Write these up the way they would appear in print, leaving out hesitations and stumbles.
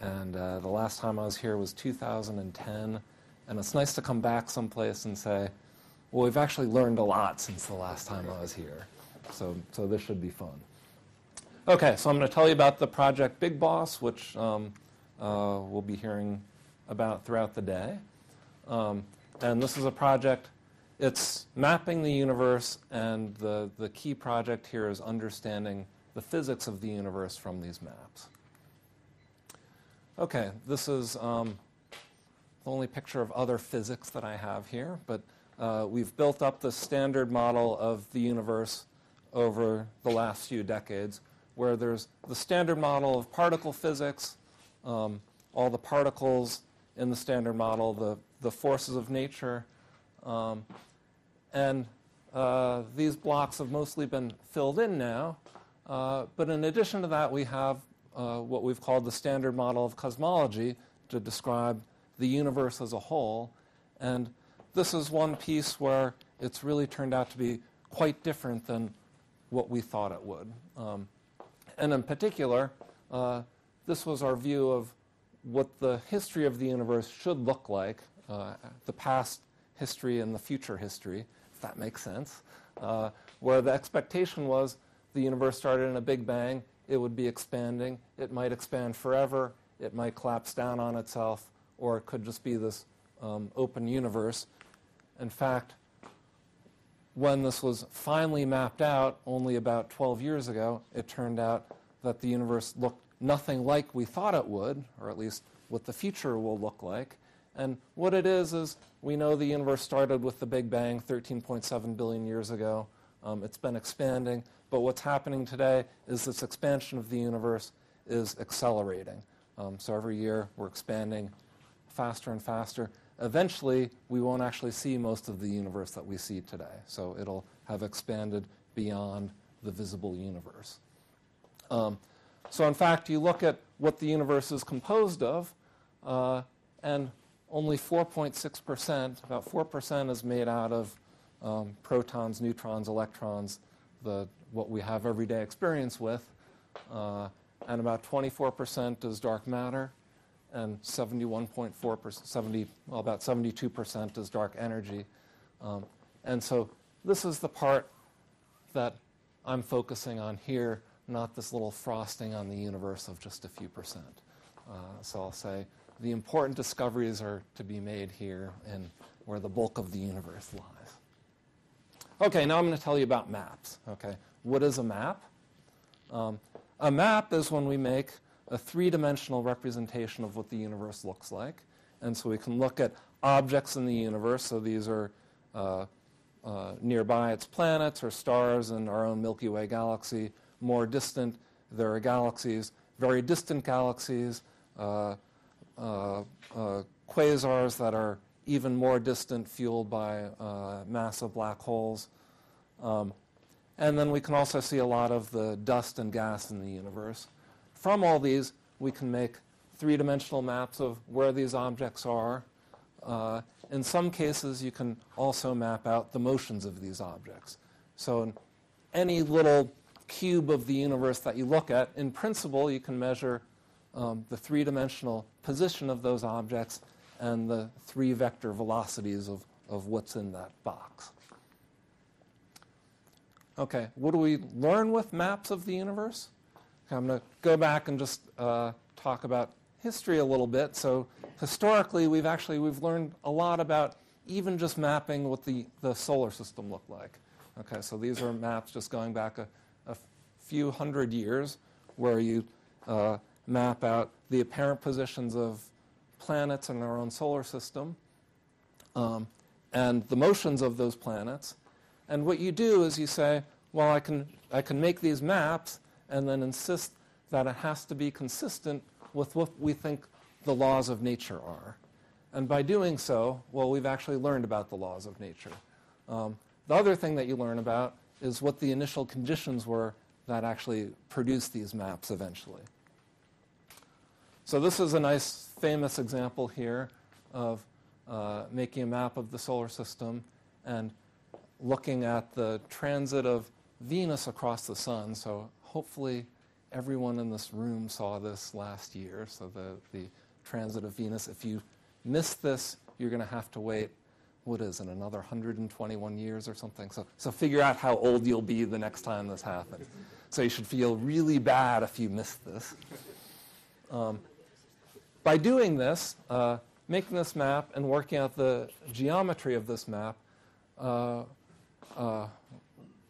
And the last time I was here was 2010. And it's nice to come back someplace and say, well, we've actually learned a lot since the last time I was here. So this should be fun. OK, so I'm going to tell you about the project BigBoss, which we'll be hearing about throughout the day. And this is a project. It's mapping the universe, and the key project here is understanding the physics of the universe from these maps. OK, this is the only picture of other physics that I have here, but we've built up the standard model of the universe over the last few decades, where there's the standard model of particle physics, all the particles in the standard model, the forces of nature, and these blocks have mostly been filled in now. But in addition to that, we have what we've called the standard model of cosmology to describe the universe as a whole. And this is one piece where it's really turned out to be quite different than what we thought it would. And in particular, this was our view of what the history of the universe should look like, the past history and the future history, if that makes sense, where the expectation was the universe started in a Big Bang, it would be expanding, it might expand forever, it might collapse down on itself, or it could just be this open universe. In fact, when this was finally mapped out only about 12 years ago, it turned out that the universe looked nothing like we thought it would, or at least what the future will look like. And what it is we know the universe started with the Big Bang 13.7 billion years ago. It's been expanding, but what's happening today is this expansion of the universe is accelerating. So every year we're expanding faster and faster. Eventually, we won't actually see most of the universe that we see today. So it'll have expanded beyond the visible universe. So in fact, you look at what the universe is composed of, and only 4.6%, about 4% is made out of protons, neutrons, electrons, what we have everyday experience with, and about 24% is dark matter, and 71.4%, about 72% is dark energy. And so this is the part that I'm focusing on here, not this little frosting on the universe of just a few percent. So I'll say the important discoveries are to be made here and where the bulk of the universe lies. OK, now I'm going to tell you about maps. OK, what is a map? A map is when we make a three-dimensional representation of what the universe looks like. And so we can look at objects in the universe. So these are nearby its planets or stars in our own Milky Way galaxy. More distant, there are galaxies, very distant galaxies, quasars that are even more distant, fueled by massive black holes. And then we can also see a lot of the dust and gas in the universe. From all these, we can make three-dimensional maps of where these objects are. In some cases, you can also map out the motions of these objects. So in any little cube of the universe that you look at, in principle, you can measure the three-dimensional position of those objects and the three-vector velocities of what's in that box. OK, what do we learn with maps of the universe? Okay, I'm going to go back and just talk about history a little bit. So historically, we've learned a lot about even just mapping what the solar system looked like. OK, so these are maps just going back a few hundred years where you map out the apparent positions of planets in our own solar system and the motions of those planets. And what you do is you say, well, I can make these maps and then insist that it has to be consistent with what we think the laws of nature are. And by doing so, well, we've actually learned about the laws of nature. The other thing that you learn about is what the initial conditions were that actually produced these maps eventually. So this is a nice famous example here of making a map of the solar system and looking at the transit of Venus across the sun. So hopefully everyone in this room saw this last year. So the transit of Venus, if you miss this, you're going to have to wait, what is it, another 121 years or something? So figure out how old you'll be the next time this happens. So you should feel really bad if you missed this. By doing this, making this map and working out the geometry of this map,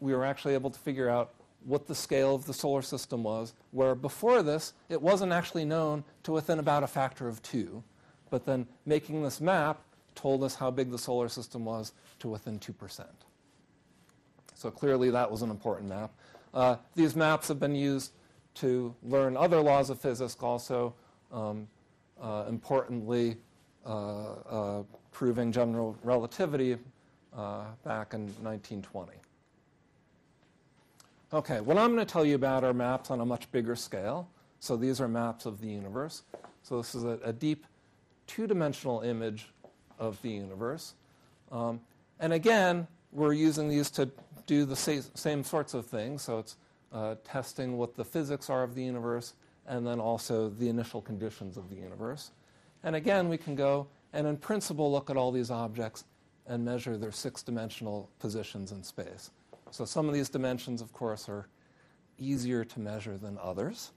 we were actually able to figure out what the scale of the solar system was, where before this, it wasn't actually known to within about a factor of 2. But then making this map told us how big the solar system was to within 2%. So clearly that was an important map. These maps have been used to learn other laws of physics also, importantly proving general relativity back in 1920. Okay, what I'm going to tell you about are maps on a much bigger scale. So these are maps of the universe. So this is a deep two-dimensional image of the universe. And again, we're using these to do the same sorts of things. So it's testing what the physics are of the universe and then also the initial conditions of the universe. And again, we can go and in principle look at all these objects and measure their 6-dimensional positions in space. So some of these dimensions, of course, are easier to measure than others.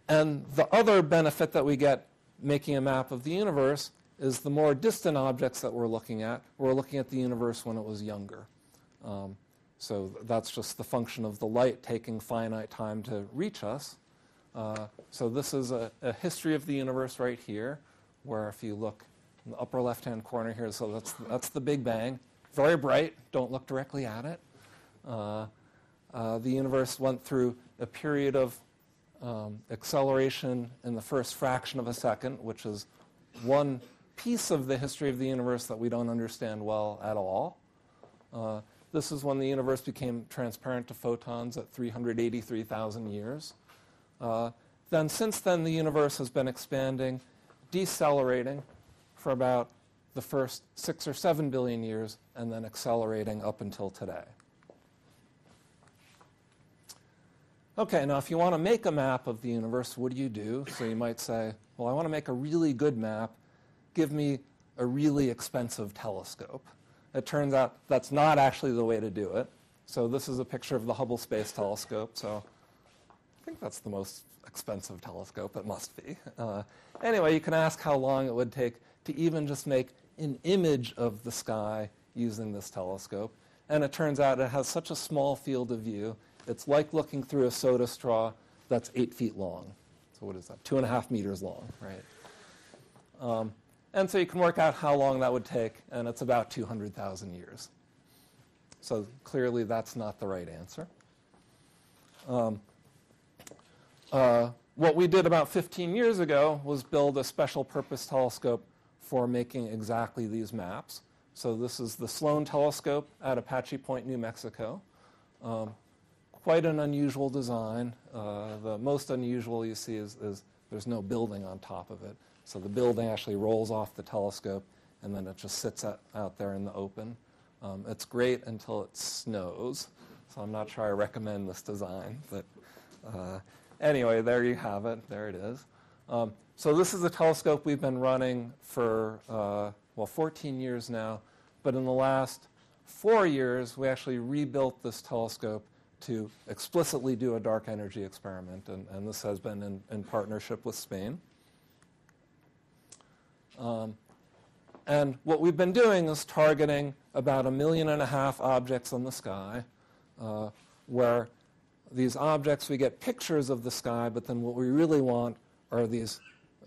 And the other benefit that we get making a map of the universe is the more distant objects that we're looking at the universe when it was younger. So that's just the function of the light taking finite time to reach us. So this is a history of the universe right here, where if you look in the upper left-hand corner here, so that's the Big Bang. Very bright. Don't look directly at it. The universe went through a period of acceleration in the first fraction of a second, which is one piece of the history of the universe that we don't understand well at all. This is when the universe became transparent to photons at 383,000 years. Then since then, the universe has been expanding, decelerating for about the first 6 or 7 billion years, and then accelerating up until today. Okay, now if you want to make a map of the universe, what do you do? So you might say, well, I want to make a really good map. Give me a really expensive telescope. It turns out that's not actually the way to do it. So this is a picture of the Hubble Space Telescope. So I think that's the most expensive telescope. It must be. Anyway, you can ask how long it would take to even just make an image of the sky using this telescope. And it turns out it has such a small field of view. It's like looking through a soda straw that's 8 feet long. So what is that? 2.5 meters long, right? And so you can work out how long that would take, and it's about 200,000 years. So clearly that's not the right answer. What we did about 15 years ago was build a special purpose telescope for making exactly these maps. So this is the Sloan telescope at Apache Point, New Mexico. Quite an unusual design. The most unusual you see is there's no building on top of it. So the building actually rolls off the telescope, and then it just sits out there in the open. It's great until it snows. So I'm not sure I recommend this design. But anyway, there you have it. There it is. So this is a telescope we've been running for, 14 years now. But in the last 4 years, we actually rebuilt this telescope to explicitly do a dark energy experiment. And this has been in partnership with Spain. And what we've been doing is targeting about 1.5 million objects in the sky, where these objects, we get pictures of the sky, but then what we really want are these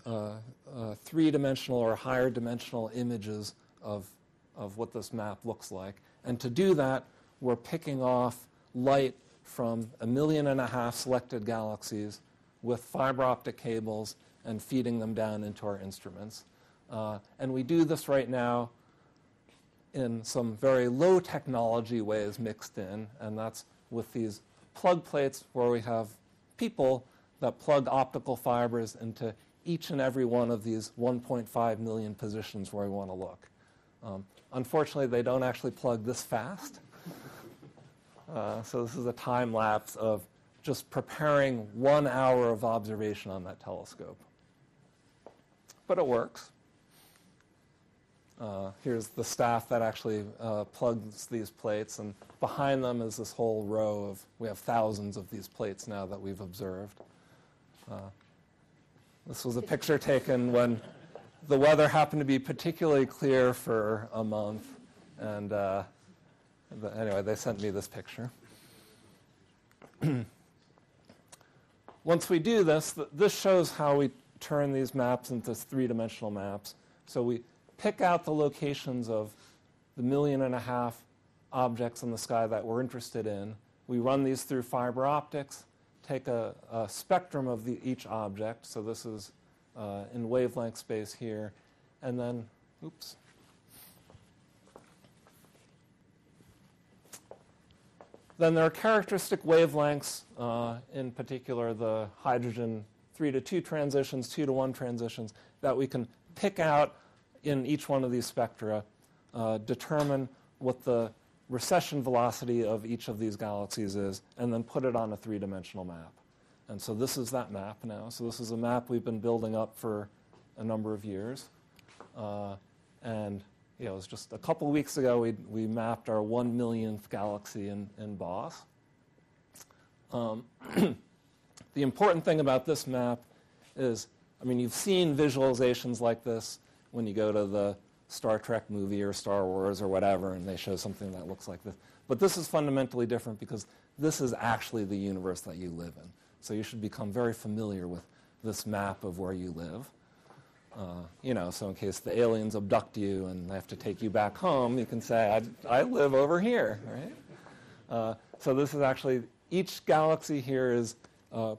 3-dimensional or higher dimensional images of what this map looks like. And to do that, we're picking off light from 1.5 million selected galaxies with fiber optic cables and feeding them down into our instruments. And we do this right now in some very low technology ways mixed in, and that's with these plug plates where we have people that plug optical fibers into each and every one of these 1.5 million positions where we want to look. Unfortunately, they don't actually plug this fast. So this is a time lapse of just preparing 1 hour of observation on that telescope. But it works. Here's the staff that actually plugs these plates, and behind them is this whole row of, we have thousands of these plates now that we've observed. This was a picture taken when the weather happened to be particularly clear for a month, and anyway, they sent me this picture. Once we do this, this shows how we turn these maps into three-dimensional maps. So we pick out the locations of the 1.5 million objects in the sky that we're interested in. We run these through fiber optics, take a spectrum of each object. So this is in wavelength space here. And then, oops. Then there are characteristic wavelengths, in particular the hydrogen 3-to-2 transitions, 2-to-1 transitions, that we can pick out in each one of these spectra, determine what the recession velocity of each of these galaxies is, and then put it on a three-dimensional map. And so this is that map now. So this is a map we've been building up for a number of years. And it was just a couple of weeks ago we mapped our 1 millionth galaxy in BOSS. The important thing about this map is, I mean, you've seen visualizations like this when you go to the Star Trek movie or Star Wars or whatever, and they show something that looks like this. But this is fundamentally different because this is actually the universe that you live in. So you should become very familiar with this map of where you live. So in case the aliens abduct you and they have to take you back home, you can say, I live over here, right? So this is actually, each galaxy here is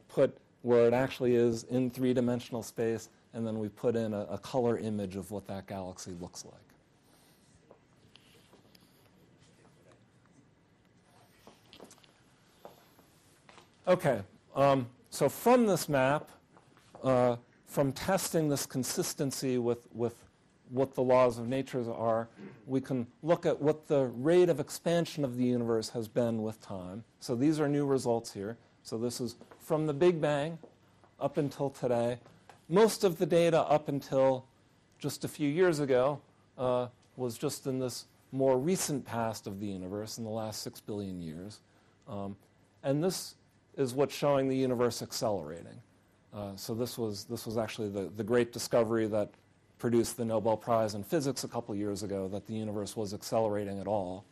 put where it actually is in three-dimensional space, and then we put in a color image of what that galaxy looks like. Okay, so from this map, from testing this consistency with what the laws of nature are, we can look at what the rate of expansion of the universe has been with time. So these are new results here. So this is from the Big Bang up until today. Most of the data up until just a few years ago was just in this more recent past of the universe in the last 6 billion years. And this is what's showing the universe accelerating. So this was actually the great discovery that produced the Nobel Prize in Physics a couple years ago, that the universe was accelerating at all.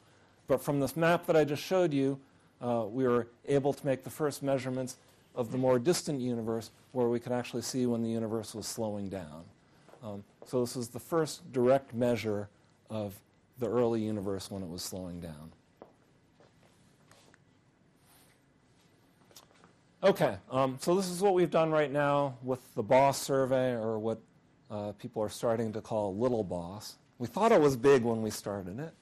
But from this map that I just showed you, we were able to make the first measurements of the more distant universe where we could actually see when the universe was slowing down. So this is the first direct measure of the early universe when it was slowing down. Okay, so this is what we've done right now with the BOSS survey, or what people are starting to call Little BOSS. We thought it was big when we started it.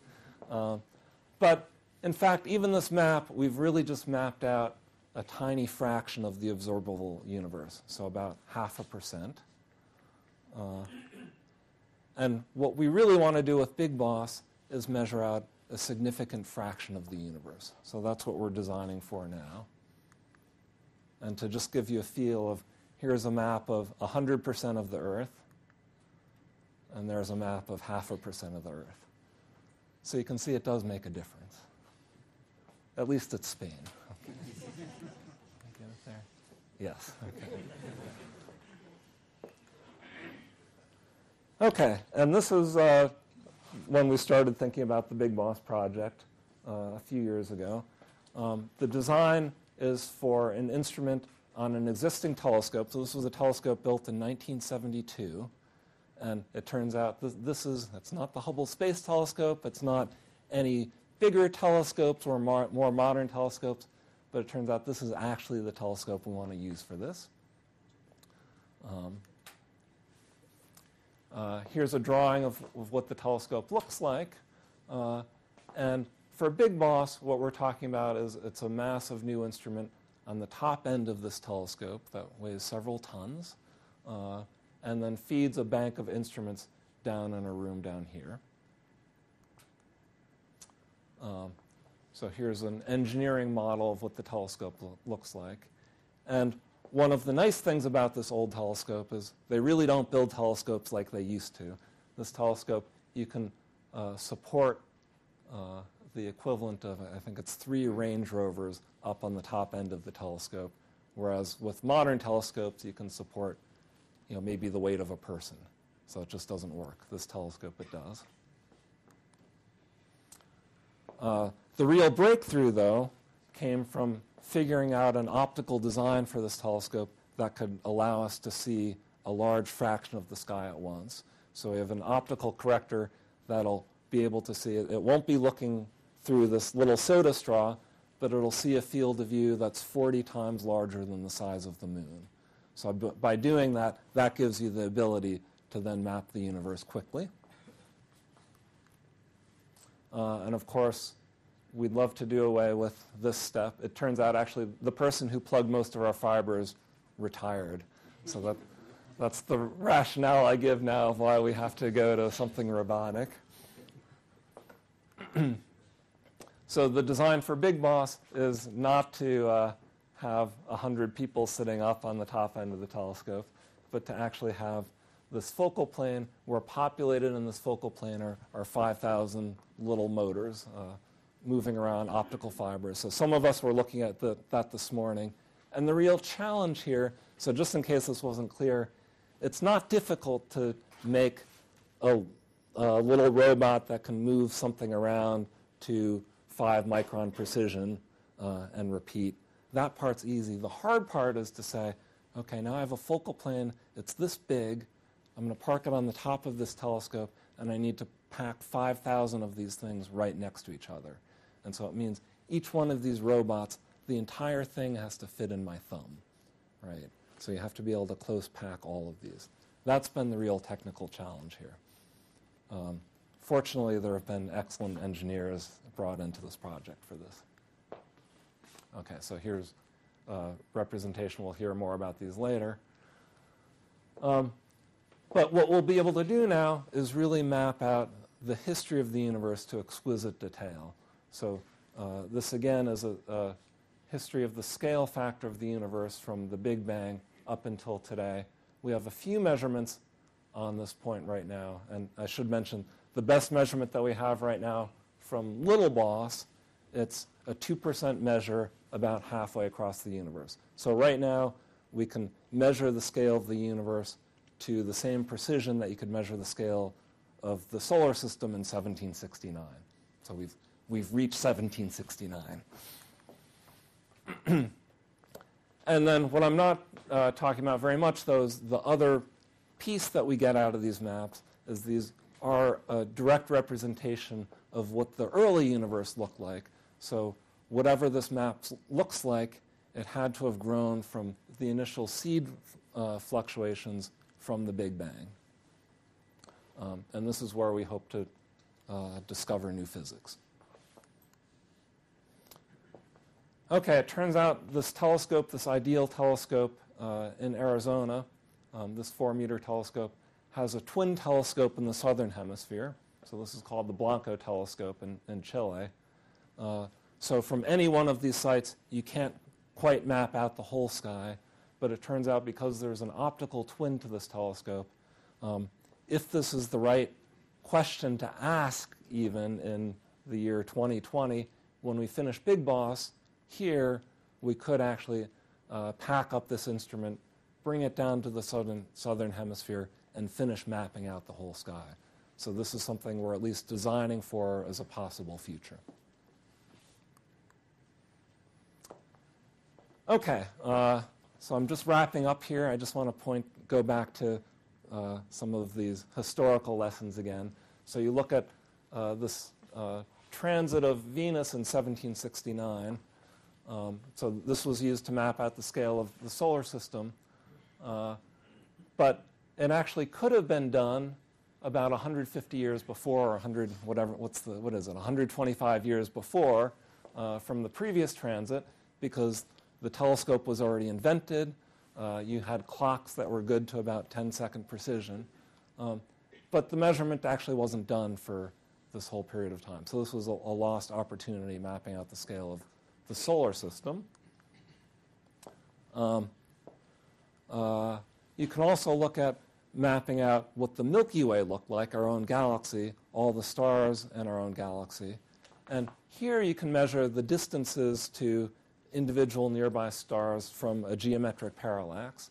But in fact, even this map, we've really just mapped out a tiny fraction of the observable universe, so about 0.5%. And what we really want to do with BigBOSS is measure out a significant fraction of the universe. So that's what we're designing for now. And to just give you a feel of, here's a map of 100% of the Earth, and there's a map of 0.5% of the Earth. So you can see it does make a difference. At least it's Spain. Okay. Get it there? Yes. Okay. Okay, and this is when we started thinking about the BigBOSS project a few years ago. The design is for an instrument on an existing telescope. So this was a telescope built in 1972. And it turns out it's not the Hubble Space Telescope. It's not any bigger telescopes or more modern telescopes. But it turns out this is actually the telescope we want to use for this. Here's a drawing of what the telescope looks like. And for BigBOSS, what we're talking about is it's a massive new instrument on the top end of this telescope that weighs several tons, and then feeds a bank of instruments down in a room down here. So here's an engineering model of what the telescope looks like. And one of the nice things about this old telescope is they really don't build telescopes like they used to. This telescope, you can support the equivalent of, I think it's 3 Range Rovers up on the top end of the telescope, whereas with modern telescopes, you can support maybe the weight of a person. So it just doesn't work. This telescope, it does. The real breakthrough, though, came from figuring out an optical design for this telescope that could allow us to see a large fraction of the sky at once. So we have an optical corrector that'll be able to see it. It won't be looking through this little soda straw, but it'll see a field of view that's 40 times larger than the size of the moon. So by doing that, that gives you the ability to then map the universe quickly. And of course, we'd love to do away with this step. It turns out, actually, the person who plugged most of our fibers retired. So that's the rationale I give now of why we have to go to something robotic. So the design for BigBoss is not to have 100 people sitting up on the top end of the telescope, but to actually have this focal plane where populated in this focal plane are 5,000 little motors moving around optical fibers. So some of us were looking at that this morning. And the real challenge here, so just in case this wasn't clear, it's not difficult to make a little robot that can move something around to 5 micron precision and repeat. That part's easy. The hard part is to say, okay, now I have a focal plane. It's this big. I'm going to park it on the top of this telescope, and I need to pack 5,000 of these things right next to each other. And so it means each one of these robots, the entire thing has to fit in my thumb, right? So you have to be able to close pack all of these. That's been the real technical challenge here. Fortunately, there have been excellent engineers brought into this project for this. Okay, so here's a representation. We'll hear more about these later. But what we'll be able to do now is really map out the history of the universe to exquisite detail. So this, again, is a history of the scale factor of the universe from the Big Bang up until today. We have a few measurements on this point right now. And I should mention, the best measurement that we have right now from Little Boss, it's a 2% measure about halfway across the universe. So right now, we can measure the scale of the universe to the same precision that you could measure the scale of the solar system in 1769. So we've reached 1769. And then what I'm not talking about very much, though, is the other piece that we get out of these maps is these are a direct representation of what the early universe looked like. So whatever this map looks like, it had to have grown from the initial seed fluctuations from the Big Bang. And this is where we hope to discover new physics. Okay, it turns out this telescope, this ideal telescope in Arizona, this 4-meter telescope, has a twin telescope in the southern hemisphere. So this is called the Blanco telescope in Chile. So from any one of these sites, you can't quite map out the whole sky. But it turns out because there's an optical twin to this telescope, if this is the right question to ask even in the year 2020, when we finish BigBoss, here we could actually pack up this instrument, bring it down to the southern hemisphere, and finish mapping out the whole sky. So this is something we're at least designing for as a possible future. Okay, so I'm just wrapping up here. I just want to go back to some of these historical lessons again. So you look at this transit of Venus in 1769. So this was used to map out the scale of the solar system. But it actually could have been done about 150 years before, or 100, whatever, what is it, 125 years before from the previous transit, because the telescope was already invented. You had clocks that were good to about 10-second precision. But the measurement actually wasn't done for this whole period of time. So this was a lost opportunity mapping out the scale of the solar system. You can also look at mapping out what the Milky Way looked like, our own galaxy, all the stars in our own galaxy. And here you can measure the distances to individual nearby stars from a geometric parallax.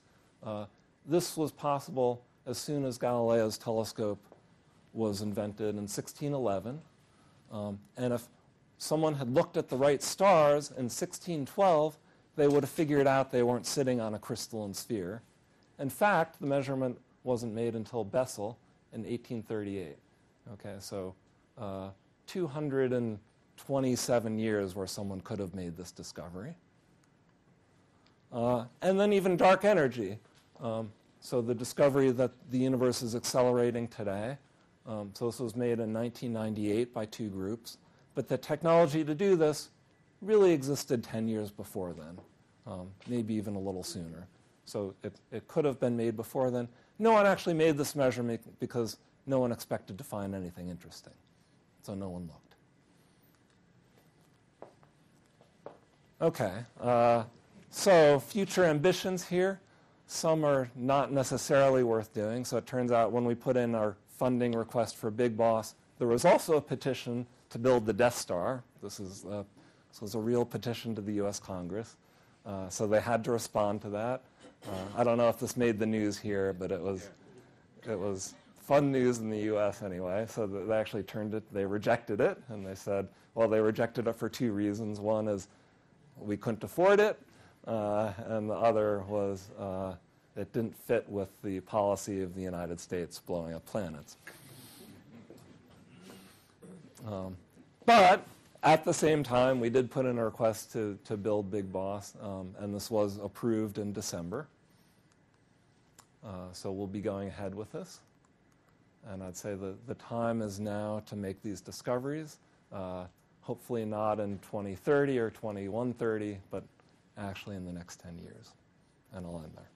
This was possible as soon as Galileo's telescope was invented in 1611. And if someone had looked at the right stars in 1612, they would have figured out they weren't sitting on a crystalline sphere. In fact, the measurement wasn't made until Bessel in 1838. Okay, so 227 years where someone could have made this discovery. And then even dark energy. So the discovery that the universe is accelerating today. So this was made in 1998 by two groups. But the technology to do this really existed 10 years before then, maybe even a little sooner. So it could have been made before then. No one actually made this measurement because no one expected to find anything interesting. So no one looked. Okay, so future ambitions here. Some are not necessarily worth doing. So it turns out when we put in our funding request for BigBoss, there was also a petition to build the Death Star. This was a real petition to the US Congress. So they had to respond to that. I don't know if this made the news here, but it was fun news in the US anyway. So they actually they rejected it, and they said, well, they rejected it for two reasons. One is we couldn't afford it, and the other was it didn't fit with the policy of the United States blowing up planets. But at the same time, we did put in a request to build BigBoss, and this was approved in December. So we'll be going ahead with this. And I'd say the time is now to make these discoveries, hopefully not in 2030 or 2130, but actually in the next 10 years. And I'll end there.